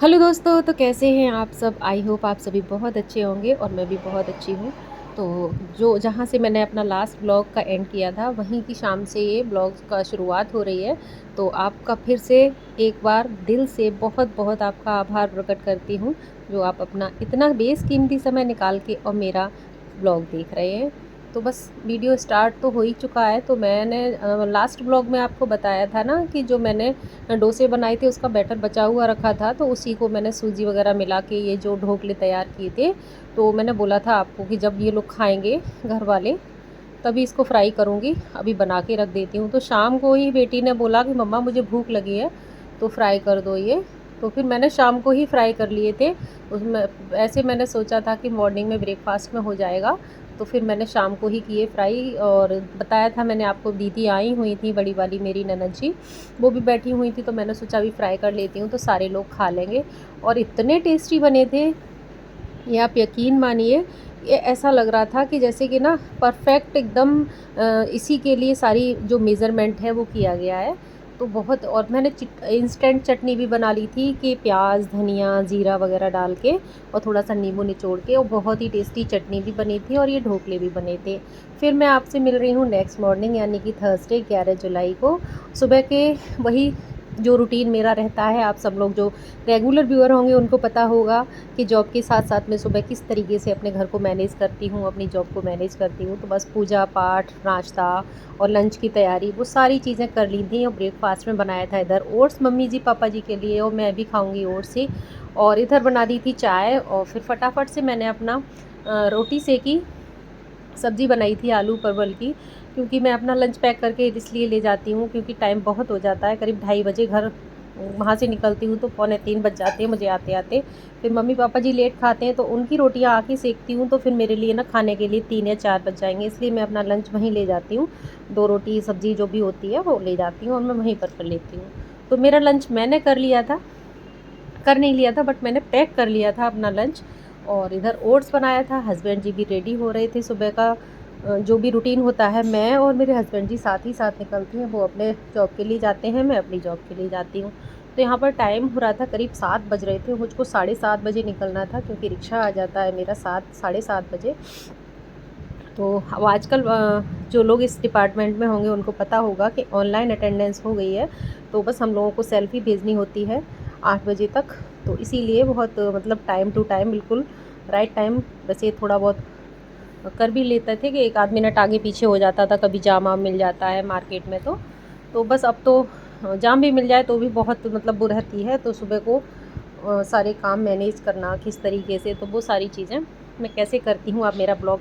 Hello दोस्तों, तो कैसे हैं आप सब? आई होप आप सभी बहुत अच्छे होंगे और मैं भी बहुत अच्छी हूँ। तो जो जहाँ से मैंने अपना लास्ट ब्लॉग का एंड किया था, वहीं की शाम से ये ब्लॉग का शुरुआत हो रही है। तो आपका फिर से एक बार दिल से बहुत-बहुत आपका आभार प्रकट करती हूँ, जो आप अपना इतना बेशकीमती समय निकाल के और मेरा ब्लॉग देख रहे हैं। तो बस वीडियो स्टार्ट तो हो ही चुका है। तो मैंने लास्ट ब्लॉग में आपको बताया था ना कि जो मैंने डोसे बनाए थे उसका बैटर बचा हुआ रखा था, तो उसी को मैंने सूजी वगैरह मिला के ये जो ढोकले तैयार किए थे। तो मैंने बोला था आपको कि जब ये लोग खाएंगे घर वाले तभी इसको फ्राई करूँगी, अभी बना के रख देती हूँ। तो शाम को ही बेटी ने बोला कि मम्मा मुझे भूख लगी है तो फ्राई कर दो ये। तो फिर मैंने शाम को ही फ्राई कर लिए थे। उसमें ऐसे मैंने सोचा था कि मॉर्निंग में ब्रेकफास्ट में हो जाएगा, तो फिर मैंने शाम को ही किए फ्राई। और बताया था मैंने आपको, दीदी आई हुई थी बड़ी वाली मेरी ननद जी, वो भी बैठी हुई थी, तो मैंने सोचा अभी फ्राई कर लेती हूँ तो सारे लोग खा लेंगे। और इतने टेस्टी बने थे, ये आप यकीन मानिए, ये ऐसा लग रहा था कि जैसे कि ना परफेक्ट एकदम इसी के लिए सारी जो मेज़रमेंट है वो किया गया है। तो बहुत, और मैंने इंस्टेंट चटनी भी बना ली थी कि प्याज धनिया ज़ीरा वगैरह डाल के और थोड़ा सा नींबू निचोड़ के, और बहुत ही टेस्टी चटनी भी बनी थी और ये ढोकले भी बने थे। फिर मैं आपसे मिल रही हूँ नेक्स्ट मॉर्निंग, यानी कि थर्सडे 11 जुलाई को सुबह के। वही जो रूटीन मेरा रहता है, आप सब लोग जो रेगुलर व्यूअर होंगे उनको पता होगा कि जॉब के साथ साथ मैं सुबह किस तरीके से अपने घर को मैनेज करती हूँ, अपनी जॉब को मैनेज करती हूँ। तो बस पूजा पाठ, नाश्ता और लंच की तैयारी, वो सारी चीज़ें कर ली थी। और ब्रेकफास्ट में बनाया था इधर ओट्स मम्मी जी पापा जी के लिए, और मैं भी खाऊंगी ओट्स ही। और इधर बना दी थी चाय, और फिर फटाफट से मैंने अपना रोटी सेकी, सब्ज़ी बनाई थी आलू परवल की। क्योंकि मैं अपना लंच पैक करके इसलिए ले जाती हूँ क्योंकि टाइम बहुत हो जाता है, करीब 2:30 बजे घर वहाँ से निकलती हूँ तो 2:45 बज जाते हैं मुझे आते आते। फिर मम्मी पापा जी लेट खाते हैं तो उनकी रोटियाँ आके सेकती हूँ, तो फिर मेरे लिए ना खाने के लिए 3 या 4 बज जाएंगे, इसलिए मैं अपना लंच वहीं ले जाती हूँ। 2 रोटी सब्ज़ी जो भी होती है वो ले जाती हूँ और मैं वहीं पर कर लेती हूँ। तो मेरा लंच मैंने कर लिया था, कर नहीं लिया था बट मैंने पैक कर लिया था अपना लंच। और इधर ओट्स बनाया था, हस्बैंड जी भी रेडी हो रहे थे। सुबह का जो भी रूटीन होता है, मैं और मेरे हस्बैंड जी साथ ही साथ निकलती हैं, वो अपने जॉब के लिए जाते हैं, मैं अपनी जॉब के लिए जाती हूँ। तो यहाँ पर टाइम हो रहा था, करीब 7 बज रहे थे, मुझको 7:30 बजे निकलना था क्योंकि रिक्शा आ जाता है मेरा 7 साढ़े 7 बजे। तो अब आजकल जो लोग इस डिपार्टमेंट में होंगे उनको पता होगा कि ऑनलाइन अटेंडेंस हो गई है, तो बस हम लोगों को सेल्फ़ी भेजनी होती है 8 बजे तक। तो इसीलिए बहुत मतलब टाइम टू टाइम बिल्कुल राइट टाइम। वैसे थोड़ा बहुत कर भी लेते थे कि 1 आध मिनट आगे पीछे हो जाता था, कभी जाम वाम मिल जाता है मार्केट में। तो बस अब तो जाम भी मिल जाए तो भी बहुत मतलब वो रहती है। तो सुबह को सारे काम मैनेज करना किस तरीके से, तो वो सारी चीज़ें मैं कैसे करती हूँ, आप मेरा ब्लॉग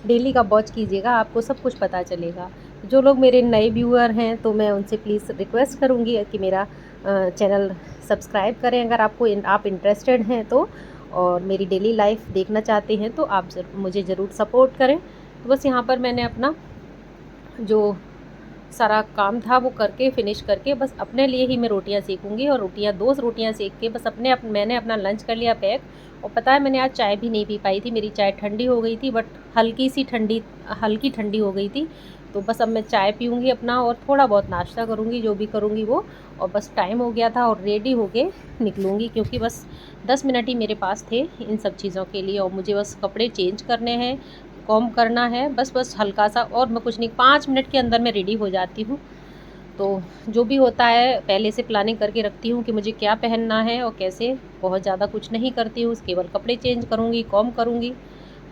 डेली का वॉच कीजिएगा, आपको सब कुछ पता चलेगा। जो लोग मेरे नए व्यूअर हैं तो मैं उनसे प्लीज़ रिक्वेस्ट करूँगी कि मेरा चैनल सब्सक्राइब करें अगर आप इंटरेस्टेड हैं तो, और मेरी डेली लाइफ देखना चाहते हैं तो आप मुझे ज़रूर सपोर्ट करें। तो बस यहाँ पर मैंने अपना जो सारा काम था वो करके फिनिश करके बस अपने लिए ही मैं रोटियां सेकूंगी, और रोटियां 2 रोटियां सेक के बस मैंने अपना लंच कर लिया पैक। और पता है मैंने आज चाय भी नहीं पी पाई थी, मेरी चाय ठंडी हो गई थी, बट हल्की ठंडी हो गई थी। तो बस अब मैं चाय पीऊँगी अपना और थोड़ा बहुत नाश्ता करूँगी, जो भी करूँगी वो। और बस टाइम हो गया था और रेडी होके निकलूँगी, क्योंकि बस 10 मिनट ही मेरे पास थे इन सब चीज़ों के लिए, और मुझे बस कपड़े चेंज करने हैं, कॉम्ब करना है, बस हल्का सा, और मैं कुछ नहीं, 5 मिनट के अंदर मैं रेडी हो जाती हूँ। तो जो भी होता है पहले से प्लानिंग करके रखती हूँ कि मुझे क्या पहनना है और कैसे। बहुत ज़्यादा कुछ नहीं करती हूँ, केवल कपड़े चेंज करूँगी, कॉम्ब करूँगी,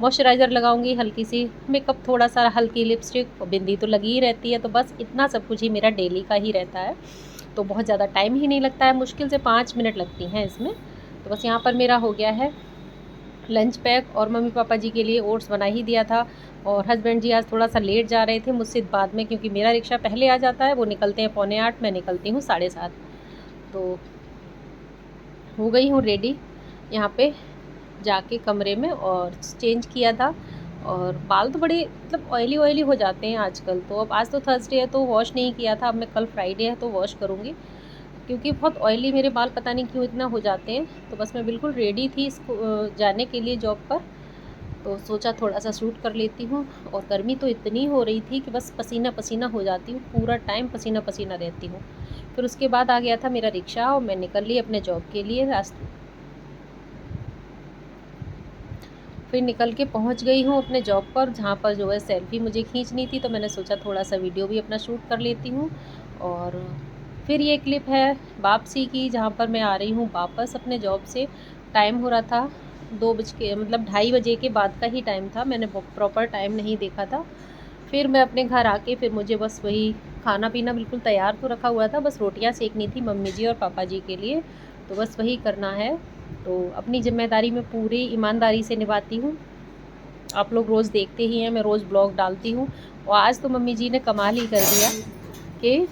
मॉइस्चराइज़र लगाऊँगी, हल्की सी मेकअप, थोड़ा सा हल्की लिपस्टिक, बिंदी तो लगी ही रहती है। तो बस इतना सब कुछ ही मेरा डेली का ही रहता है। तो बहुत ज़्यादा टाइम ही नहीं लगता है, मुश्किल से 5 मिनट लगती हैं इसमें। तो बस यहाँ पर मेरा हो गया है लंच पैक, और मम्मी पापा जी के लिए ओट्स बना ही दिया था। और हस्बैंड जी आज थोड़ा सा लेट जा रहे थे मुझसे बाद में, क्योंकि मेरा रिक्शा पहले आ जाता है, वो निकलते हैं 7:45, मैं निकलती हूँ 7:30। तो हो गई हूँ रेडी यहाँ पे जाके कमरे में, और चेंज किया था। और बाल तो बड़े मतलब ऑयली ऑयली हो जाते हैं आजकल। तो अब आज तो थर्सडे है तो वॉश नहीं किया था, अब मैं कल फ्राइडे है तो वॉश करूँगी, क्योंकि बहुत ऑयली मेरे बाल पता नहीं क्यों इतना हो जाते हैं। तो बस मैं बिल्कुल रेडी थी इसको जाने के लिए जॉब पर। तो सोचा थोड़ा सा शूट कर लेती हूँ। और गर्मी तो इतनी हो रही थी कि बस पसीना पसीना हो जाती हूँ, पूरा टाइम पसीना पसीना रहती हूँ। फिर उसके बाद आ गया था मेरा रिक्शा और मैं निकल ली अपने जॉब के लिए। फिर निकल के पहुंच गई हूँ अपने जॉब पर, जहाँ पर जो है सेल्फ़ी मुझे खींचनी थी, तो मैंने सोचा थोड़ा सा वीडियो भी अपना शूट कर लेती हूँ। और फिर ये क्लिप है वापसी की, जहाँ पर मैं आ रही हूँ वापस अपने जॉब से। टाइम हो रहा था 2 बज के, मतलब 2:30 बजे के बाद का ही टाइम था, मैंने प्रॉपर टाइम नहीं देखा था। फिर मैं अपने घर आके फिर मुझे बस वही खाना पीना बिल्कुल तैयार तो रखा हुआ था, बस रोटियां सेकनी थी मम्मी जी और पापा जी के लिए, तो बस वही करना है। तो अपनी ज़िम्मेदारी मैं पूरी ईमानदारी से निभाती हूँ। आप लोग रोज़ देखते ही हैं, मैं रोज़ ब्लॉग डालती हूँ। और आज तो मम्मी जी ने कमाल ही कर दिया कि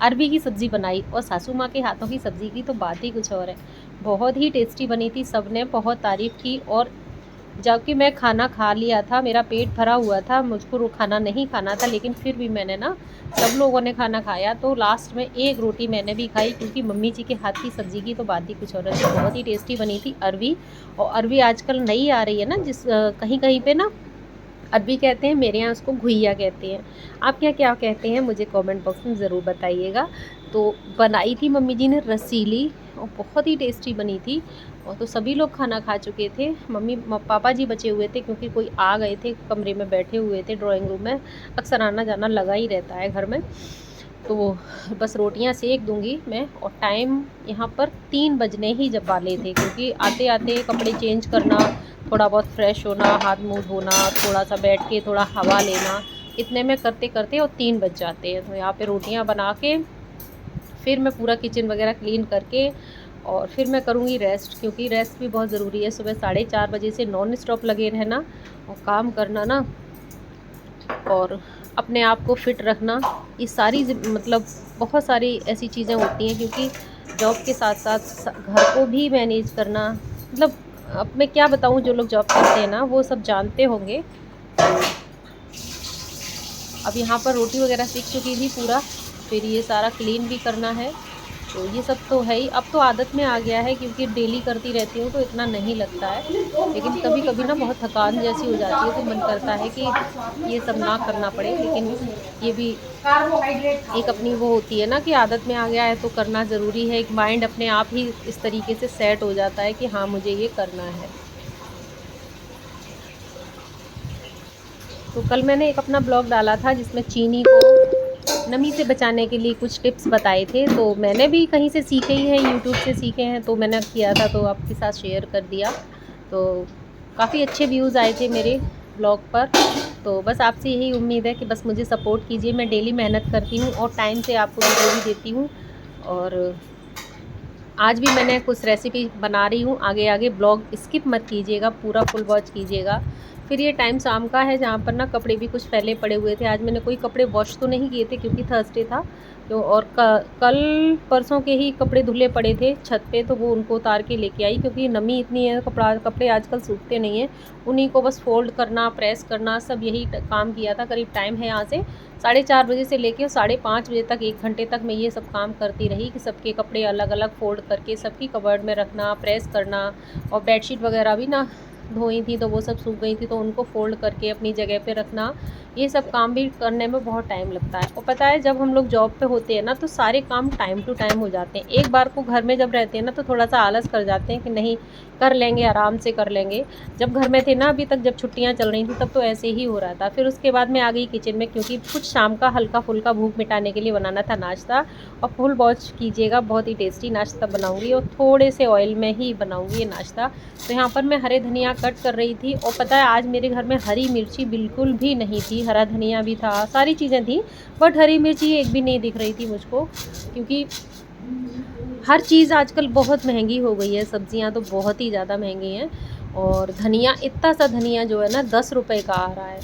अरबी की सब्ज़ी बनाई, और सासू माँ के हाथों की सब्ज़ी की तो बात ही कुछ और है। बहुत ही टेस्टी बनी थी, सबने बहुत तारीफ़ की। और जबकि मैं खाना खा लिया था, मेरा पेट भरा हुआ था, मुझको खाना नहीं खाना था, लेकिन फिर भी मैंने ना, सब लोगों ने खाना खाया तो लास्ट में एक रोटी मैंने भी खाई, क्योंकि मम्मी जी के हाथ की सब्ज़ी की तो बात ही कुछ और है। बहुत ही टेस्टी बनी थी अरबी। और अरबी आजकल नई आ रही है ना, जिस कहीं कहीं पे ना अरबी कहते हैं, मेरे यहाँ उसको घुइया कहते हैं। आप यहाँ क्या कहते हैं मुझे कमेंट बॉक्स में ज़रूर बताइएगा। तो बनाई थी मम्मी जी ने रसीली, और बहुत ही टेस्टी बनी थी। और तो सभी लोग खाना खा चुके थे, पापा जी बचे हुए थे, क्योंकि कोई आ गए थे, कमरे में बैठे हुए थे ड्राइंग रूम में। अक्सर आना जाना लगा ही रहता है घर में। तो बस रोटियां सेक दूंगी मैं। और टाइम यहाँ पर 3 बजने ही जब वाले थे, क्योंकि आते आते कपड़े चेंज करना, थोड़ा बहुत फ्रेश होना, हाथ मुंह धोना, थोड़ा सा बैठ के थोड़ा हवा लेना, इतने में करते करते और 3 बज जाते हैं। तो यहाँ पे रोटियां बना के फिर मैं पूरा किचन वगैरह क्लीन करके और फिर मैं करूँगी रेस्ट, क्योंकि रेस्ट भी बहुत ज़रूरी है। सुबह 4:30 बजे से नॉन स्टॉप लगे रहना और काम करना ना, और अपने आप को फिट रखना, ये सारी मतलब बहुत सारी ऐसी चीज़ें होती हैं, क्योंकि जॉब के साथ साथ घर को भी मैनेज करना, मतलब अब मैं क्या बताऊँ, जो लोग जॉब करते हैं ना वो सब जानते होंगे। अब यहाँ पर रोटी वगैरह सीख चुकी थी पूरा, फिर ये सारा क्लीन भी करना है। तो ये सब तो है ही, अब तो आदत में आ गया है, क्योंकि डेली करती रहती हूँ तो इतना नहीं लगता है। लेकिन कभी कभी ना बहुत थकान जैसी हो जाती है, तो मन करता है कि ये सब ना करना पड़े, लेकिन ये भी एक अपनी वो होती है ना कि आदत में आ गया है तो करना ज़रूरी है। एक माइंड अपने आप ही इस तरीके से सेट हो जाता है कि हाँ मुझे ये करना है। तो कल मैंने एक अपना ब्लॉग डाला था, जिसमें चीनी को नमी से बचाने के लिए कुछ टिप्स बताए थे, तो मैंने भी कहीं से सीखे ही हैं, यूट्यूब से सीखे हैं, तो मैंने किया था तो आपके साथ शेयर कर दिया। तो काफ़ी अच्छे व्यूज़ आए थे मेरे ब्लॉग पर। तो बस आपसे यही उम्मीद है कि बस मुझे सपोर्ट कीजिए। मैं डेली मेहनत करती हूँ और टाइम से आपको वीडियो भी देती हूँ। और आज भी मैंने कुछ रेसिपी बना रही हूँ, आगे आगे ब्लॉग स्किप मत कीजिएगा, पूरा फुल वॉच कीजिएगा। फिर ये टाइम शाम का है, जहाँ पर ना कपड़े भी कुछ फैले पड़े हुए थे। आज मैंने कोई कपड़े वॉश तो नहीं किए थे, क्योंकि थर्सडे था। तो और कल परसों के ही कपड़े धुले पड़े थे छत पे, तो वो उनको उतार के लेके आई, क्योंकि नमी इतनी है, कपड़े आजकल सूखते नहीं हैं। उन्हीं को बस फोल्ड करना, प्रेस करना, सब यही काम किया था। करीब टाइम है यहाँ से 4:30 बजे से लेके 5:30 बजे तक, 1 घंटे तक मैं ये सब काम करती रही, कि सबके कपड़े अलग अलग फोल्ड करके सबकी कबर्ड में रखना, प्रेस करना। और बेडशीट वगैरह भी ना धोई थी, तो वो सब सूख गई थी, तो उनको फ़ोल्ड करके अपनी जगह पे रखना। ये सब काम भी करने में बहुत टाइम लगता है। और पता है, जब हम लोग जॉब पे होते हैं ना, तो सारे काम टाइम टू टाइम हो जाते हैं। एक बार को घर में जब रहते हैं ना, तो थोड़ा सा आलस कर जाते हैं कि नहीं कर लेंगे, आराम से कर लेंगे। जब घर में थे ना अभी तक, जब छुट्टियाँ चल रही थी, तब तो ऐसे ही हो रहा था। फिर उसके बाद मैं आ गई किचन में, क्योंकि कुछ शाम का हल्का फुल्का भूख मिटाने के लिए बनाना था नाश्ता। और फुल वॉच कीजिएगा, बहुत ही टेस्टी नाश्ता बनाऊँगी, और थोड़े से ऑयल में ही बनाऊँगी ये नाश्ता। तो यहाँ पर मैं हरे धनिया कट कर रही थी। और पता है, आज मेरे घर में हरी मिर्ची बिल्कुल भी नहीं थी, हरा धनिया भी था, सारी चीज़ें थी, बट हरी मिर्ची एक भी नहीं दिख रही थी मुझको, क्योंकि हर चीज़ आजकल बहुत महंगी हो गई है। सब्जियां तो बहुत ही ज़्यादा महंगी हैं। और धनिया, इतना सा धनिया जो है ना 10 रुपये का आ रहा है,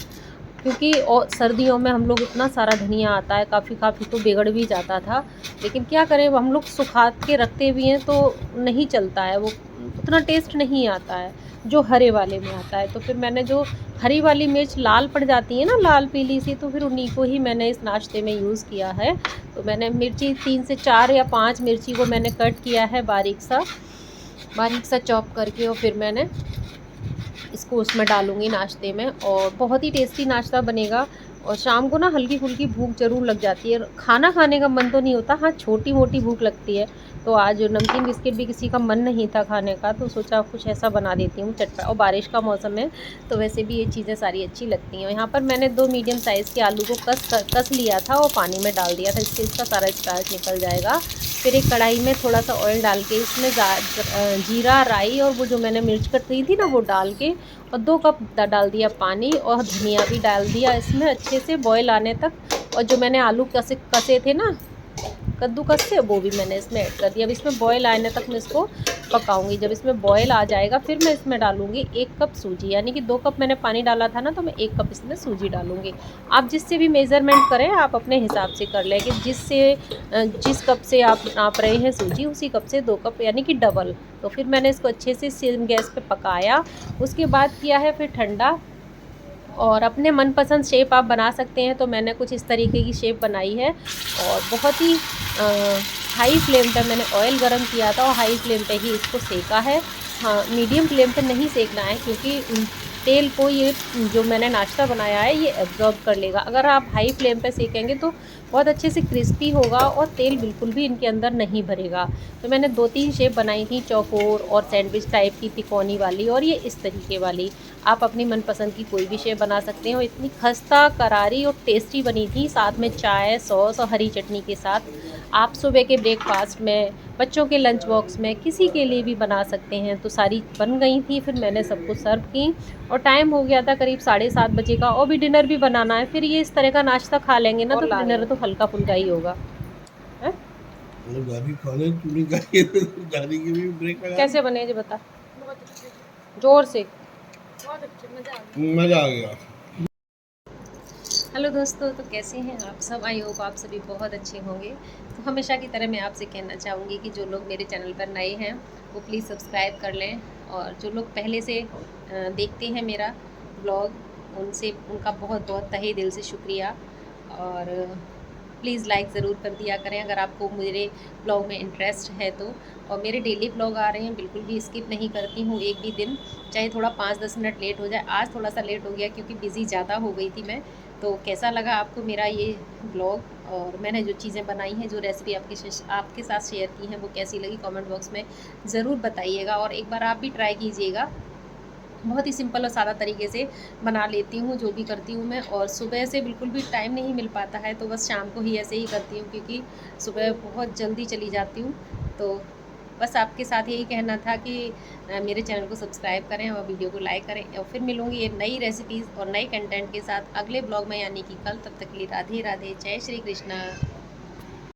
क्योंकि और सर्दियों में हम लोग इतना सारा धनिया आता है, काफ़ी काफ़ी तो बिगड़ भी जाता था। लेकिन क्या करें, हम लोग सुखा के रखते भी हैं, तो नहीं चलता है, वो उतना टेस्ट नहीं आता है जो हरे वाले में आता है। तो फिर मैंने जो हरी वाली मिर्च लाल पड़ जाती है ना, लाल पीली सी, तो फिर उन्हीं को ही मैंने इस नाश्ते में यूज़ किया है। तो मैंने मिर्ची 3 से 4 या 5 मिर्ची को मैंने कट किया है बारीक सा चॉप करके, और फिर मैंने इसको उसमें डालूँगी नाश्ते में, और बहुत ही टेस्टी नाश्ता बनेगा। और शाम को ना हल्की फुल्की भूख ज़रूर लग जाती है, खाना खाने का मन तो नहीं होता, हाँ छोटी मोटी भूख लगती है। तो आज नमकीन बिस्किट भी किसी का मन नहीं था खाने का, तो सोचा कुछ ऐसा बना देती हूँ चटपटा, और बारिश का मौसम है तो वैसे भी ये चीज़ें सारी अच्छी लगती हैं। यहाँ पर मैंने 2 मीडियम साइज़ के आलू को कस लिया था और पानी में डाल दिया था, इससे इसका सारा स्टार्च निकल जाएगा। फिर एक कढ़ाई में थोड़ा सा ऑयल डाल के इसमें जीरा, राई और वो जो मैंने मिर्च कटी थी ना वो डाल के, और 2 कप डाल दिया पानी, और धनिया भी डाल दिया इसमें अच्छे से बॉयल आने तक। और जो मैंने आलू कसे थे ना कद्दूकस से, वो भी मैंने इसमें ऐड कर दिया। अब इसमें बॉयल आने तक मैं इसको पकाऊंगी। जब इसमें बॉयल आ जाएगा फिर मैं इसमें डालूंगी 1 कप सूजी, यानी कि 2 कप मैंने पानी डाला था ना, तो मैं 1 कप इसमें सूजी डालूंगी। आप जिससे भी मेज़रमेंट करें आप अपने हिसाब से कर लें कि जिस कप से आप नाप रहे हैं सूजी, उसी कप से 2 कप यानी कि डबल। तो फिर मैंने इसको अच्छे से सिम गैस पे पकाया। उसके बाद किया है फिर ठंडा, और अपने मनपसंद शेप आप बना सकते हैं। तो मैंने कुछ इस तरीके की शेप बनाई है, और बहुत ही हाई फ्लेम पे मैंने ऑयल गरम किया था और हाई फ्लेम पे ही इसको सेका है। हाँ, मीडियम फ्लेम पे नहीं सेकना है, क्योंकि तेल को ये जो मैंने नाश्ता बनाया है ये एब्जॉर्ब कर लेगा। अगर आप हाई फ्लेम पे सेकेंगे तो बहुत अच्छे से क्रिस्पी होगा और तेल बिल्कुल भी इनके अंदर नहीं भरेगा। तो मैंने 2-3 शेप बनाई थी, चौकोर और सैंडविच टाइप की, तिकोनी वाली और ये इस तरीके वाली। आप अपनी मनपसंद की कोई भी शेप बना सकते हो। इतनी खस्ता करारी और टेस्टी बनी थी, साथ में चाय, सॉस और हरी चटनी के साथ। आप सुबह के ब्रेकफास्ट में, बच्चों के लंच बॉक्स में, किसी के लिए भी बना सकते हैं। तो सारी बन गई थी, फिर मैंने सबको सर्व की, और टाइम हो गया था करीब 7:30 बजे का, और भी डिनर भी बनाना है। फिर ये इस तरह का नाश्ता खा लेंगे ना तो डिनर तो हल्का फुल्का ही होगा। है? गाड़ी खाने तूने गाड़ी गाड़ी की भी ब्रेक लगा कैसे बने जी बता, जोर से। मजा आ गया। हेलो दोस्तों, तो कैसे हैं आप सब? आई होप आप सभी बहुत अच्छे होंगे। तो हमेशा की तरह मैं आपसे कहना चाहूँगी कि जो लोग मेरे चैनल पर नए हैं वो प्लीज़ सब्सक्राइब कर लें, और जो लोग पहले से देखते हैं मेरा ब्लॉग, उनसे उनका बहुत बहुत तहे दिल से शुक्रिया। और प्लीज़ लाइक ज़रूर कर दिया करें अगर आपको मेरे ब्लॉग में इंटरेस्ट है तो। और मेरे डेली ब्लॉग आ रहे हैं, बिल्कुल भी स्किप नहीं करती हूँ एक भी दिन, चाहे थोड़ा 5-10 मिनट लेट हो जाए। आज थोड़ा सा लेट हो गया क्योंकि बिज़ी ज़्यादा हो गई थी मैं। तो कैसा लगा आपको मेरा ये ब्लॉग, और मैंने जो चीज़ें बनाई हैं, जो रेसिपी आपके साथ शेयर की हैं, वो कैसी लगी कमेंट बॉक्स में ज़रूर बताइएगा। और एक बार आप भी ट्राई कीजिएगा। बहुत ही सिंपल और सादा तरीके से बना लेती हूँ जो भी करती हूँ मैं। और सुबह से बिल्कुल भी टाइम नहीं मिल पाता है, तो बस शाम को ही ऐसे ही करती हूँ, क्योंकि सुबह बहुत जल्दी चली जाती हूँ। तो बस आपके साथ यही कहना था कि मेरे चैनल को सब्सक्राइब करें और वीडियो को लाइक करें। और फिर मिलूँगी एक नई रेसिपीज़ और नए कंटेंट के साथ अगले ब्लॉग में, यानी कि कल। तब तक के लिए राधे राधे, जय श्री कृष्णा।